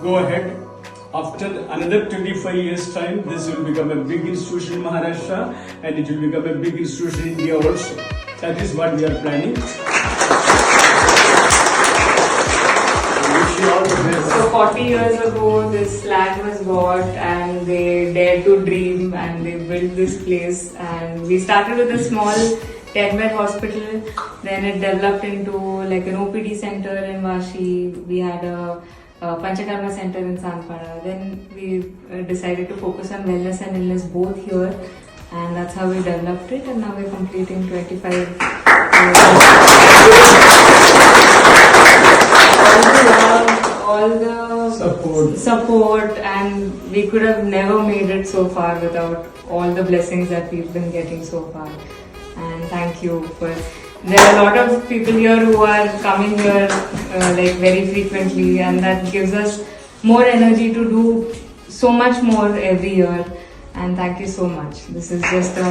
go ahead. After another 25 years time, this will become a big institution in Maharashtra and it will become a big institution in India also. That is what we are planning. So 40 years ago, this land was bought and they dared to dream and they built this place. And we started with a small 10-bed hospital. Then it developed into like an OPD center in Vashi. We had a Panchakarma center in Sanpada. Then we decided to focus on wellness and illness both here. And that's how we developed it. And now we're completing 25 all the support, and we could have never made it so far without all the blessings that we've been getting so far. And thank you for. There are a lot of people here who are coming here like very frequently, and that gives us more energy to do so much more every year. And thank you so much. This is just a